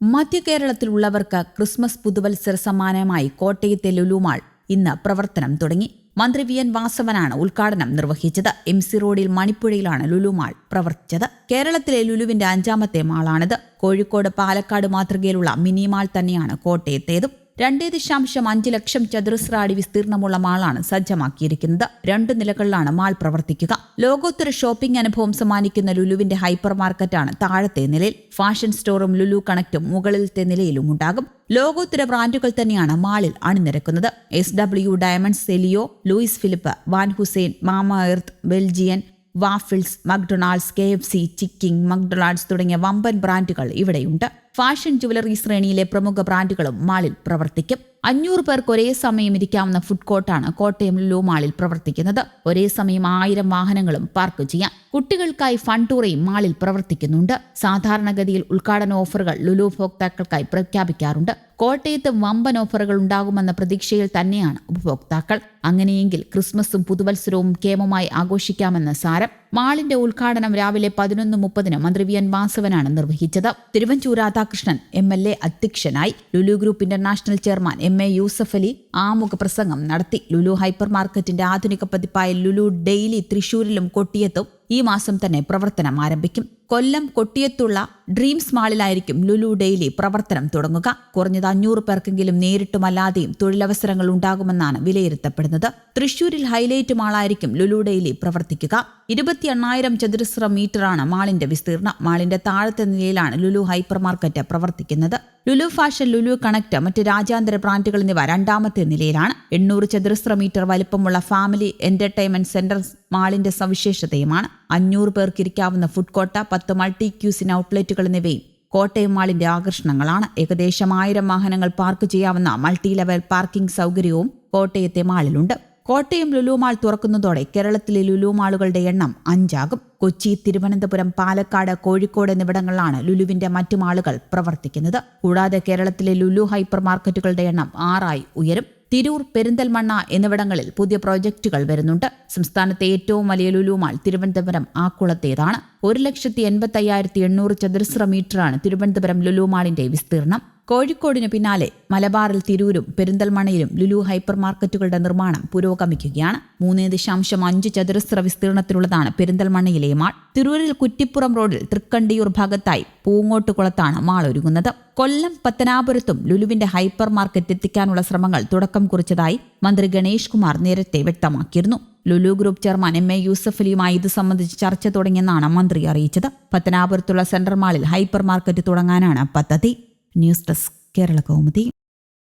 മധ്യകേരളത്തിലുള്ളവർക്ക് Christmas പുതുവത്സര സമ്മാനമായി കോട്ടയത്തെ ലുലു മാൾ ഇന്ന് പ്രവർത്തനം തുടങ്ങി. മന്ത്രി വി എൻ വാസവനാണ് ഉദ്ഘാടനം നിർവഹിച്ചത്. MC റോഡിൽ മണിപ്പുഴയിലാണ് ലുലു മാൾ പ്രവർത്തിച്ചത്. കേരളത്തിലെ ലുലുവിന്റെ 5ാമത്തെ മാളാണിത്. കോഴിക്കോട്, പാലക്കാട് മാതൃകയിലുള്ള മിനി മാൾ തന്നെയാണ് കോട്ടയത്തേതും. 2.5 ലക്ഷം ചതുരശ്ര അടി വിസ്തീർണമുള്ള മാളാണ് സജ്ജമാക്കിയിരിക്കുന്നത്. 2 നിലകളിലാണ് മാൾ പ്രവർത്തിക്കുക. ലോകോത്തര ഷോപ്പിംഗ് അനുഭവം സമ്മാനിക്കുന്ന ലുലുവിന്റെ ഹൈപ്പർ മാർക്കറ്റാണ് താഴത്തെ നിലയിൽ. ഫാഷൻ സ്റ്റോറും ലുലു കണക്റ്റും മുകളിലത്തെ നിലയിലും ഉണ്ടാകും. ലോകോത്തര ബ്രാൻഡുകൾ തന്നെയാണ് മാളിൽ അണിനിരക്കുന്നത്. SW, diamonds, Celio, Louis Philippe, Van Heusen, Mama Earth, Belgian, waffles, McDonald's, KFC, Chicking, McDonald's തുടങ്ങിയ വമ്പൻ ബ്രാൻഡുകൾ ഇവിടെയുണ്ട്. ഫാഷൻ ജുവലറി ശ്രേണിയിലെ പ്രമുഖ ബ്രാൻഡുകളും മാളിൽ പ്രവർത്തിക്കും. 500 പേർക്ക് ഒരേ സമയം ഇരിക്കാവുന്ന ഫുഡ് കോർട്ടാണ് കോട്ടയം ലുലു മാളിൽ പ്രവർത്തിക്കുന്നത്. ഒരേ സമയം 1000 വാഹനങ്ങളും പാർക്ക് ചെയ്യാം. കുട്ടികൾക്കായി ഫൺ ടൂറയും മാളിൽ പ്രവർത്തിക്കുന്നുണ്ട്. സാധാരണഗതിയിൽ ഉദ്ഘാടന ഓഫറുകൾ ലുലു ഉപഭോക്താക്കൾക്കായി പ്രഖ്യാപിക്കാറുണ്ട്. കോട്ടയത്ത് വമ്പൻ ഓഫറുകൾ ഉണ്ടാകുമെന്ന പ്രതീക്ഷയിൽ തന്നെയാണ് ഉപഭോക്താക്കൾ. അങ്ങനെയെങ്കിൽ ക്രിസ്മസും പുതുവത്സരവും കേമമായി ആഘോഷിക്കാമെന്ന് സാരം. മാളിന്റെ ഉദ്ഘാടനം രാവിലെ 11:30 മന്ത്രി വി എൻ വാസവനാണ് നിർവഹിച്ചത്. തിരുവഞ്ചൂർ രാധാകൃഷ്ണൻ MLA അധ്യക്ഷനായി. Lulu group international chairman MA Yusuff Ali ആമുഖ പ്രസംഗം നടത്തി. ലുലു ഹൈപ്പർ മാർക്കറ്റിന്റെ ആധുനിക പതിപ്പായ ലുലു ഡെയിലി തൃശൂരിലും കൊട്ടിയത്തും ഈ മാസം തന്നെ പ്രവർത്തനം ആരംഭിക്കും. കൊല്ലം കൊട്ടിയത്തുള്ള ഡ്രീംസ് മാളിലായിരിക്കും ലുലു ഡെയിലി പ്രവർത്തനം തുടങ്ങുക. കുറഞ്ഞത് 500 പേർക്കെങ്കിലും നേരിട്ടും അല്ലാതെയും തൊഴിലവസരങ്ങൾ ഉണ്ടാകുമെന്നാണ് വിലയിരുത്തപ്പെടുന്നത്. തൃശൂരിൽ ഹൈലൈറ്റ് മാളായിരിക്കും ലുലു ഡെയിലി പ്രവർത്തിക്കുക. 28,000 ചതുരശ്ര മീറ്ററാണ് മാളിന്റെ വിസ്തീർണം. മാളിന്റെ താഴത്തെ നിലയിലാണ് ലുലു ഹൈപ്പർ മാർക്കറ്റ് പ്രവർത്തിക്കുന്നത്. ലുലു ഫാഷൻ, ലുലു കണക്ട്, മറ്റ് രാജ്യാന്തര ബ്രാൻഡുകൾ എന്നിവ 2ാമത്തെ നിലയിലാണ്. 800 ചതുരശ്ര മീറ്റർ വലിപ്പമുള്ള ഫാമിലി എന്റർടൈൻമെന്റ് സെന്റർ മാളിന്റെ സവിശേഷതയുമാണ്. 500 പേർക്ക് ഇരിക്കാവുന്ന ഫുഡ് കോർട്ട്, 10 മൾട്ടി ക്യൂസിൻ ഔട്ട്ലെറ്റുകൾ എന്നിവയും കോട്ടയം മാളിന്റെ ആകർഷണങ്ങളാണ്. ഏകദേശം 1000 വാഹനങ്ങൾ പാർക്ക് ചെയ്യാവുന്ന മൾട്ടി ലെവൽ പാർക്കിംഗ് സൗകര്യവും കോട്ടയത്തെ മാളിലുണ്ട്. കോട്ടയം ലുലു മാൾ തുറക്കുന്നതോടെ കേരളത്തിലെ ലുലു മാളുകളുടെ എണ്ണം 5 ആകും. കൊച്ചി, തിരുവനന്തപുരം, പാലക്കാട്, കോഴിക്കോട് എന്നിവിടങ്ങളിലാണ് ലുലുവിന്റെ മറ്റു മാളുകൾ പ്രവർത്തിക്കുന്നത്. കൂടാതെ കേരളത്തിലെ ലുലു ഹൈപ്പർ മാർക്കറ്റുകളുടെ എണ്ണം 6 ഉയരും. തിരൂർ, പെരിന്തൽമണ്ണ എന്നിവിടങ്ങളിൽ പുതിയ പ്രോജക്റ്റുകൾ വരുന്നുണ്ട്. സംസ്ഥാനത്തെ ഏറ്റവും വലിയ ലുലു മാൾ തിരുവനന്തപുരം ആക്കുളത്തേതാണ്. 1,85,800 ചതുരശ്ര മീറ്ററാണ് തിരുവനന്തപുരം ലുലു മാളിന്റെ വിസ്തീർണം. കോഴിക്കോടിന് പിന്നാലെ മലബാറിൽ തിരൂരും പെരിന്തൽമണ്ണയിലും ലുലു ഹൈപ്പർ മാർക്കറ്റുകളുടെ നിർമ്മാണം പുരോഗമിക്കുകയാണ്. 3.5 ചതുരശ്ര വിസ്തീർണത്തിലുള്ളതാണ് പെരിന്തൽമണ്ണയിലെ മാൾ. തിരൂരിൽ കുറ്റിപ്പുറം റോഡിൽ തൃക്കണ്ടിയൂർ ഭാഗത്തായി പൂങ്ങോട്ടുകുളത്താണ് മാൾ ഒരുങ്ങുന്നത്. കൊല്ലം, പത്തനാപുരത്തും ലുലുവിന്റെ ഹൈപ്പർ മാർക്കറ്റ് എത്തിക്കാനുള്ള ശ്രമങ്ങൾ തുടക്കം കുറിച്ചതായി മന്ത്രി ഗണേഷ് കുമാർ നേരത്തെ വ്യക്തമാക്കിയിരുന്നു. Lulu group chairman MA Yusuf അലിയുമായി ഇത് സംബന്ധിച്ച് ചർച്ച തുടങ്ങിയെന്നാണ് മന്ത്രി അറിയിച്ചത്. പത്തനാപുരത്തുള്ള സെൻട്രൽ മാളിൽ ഹൈപ്പർ മാർക്കറ്റ് തുടങ്ങാനാണ് പദ്ധതി. News desk, Kerala Kaumudi.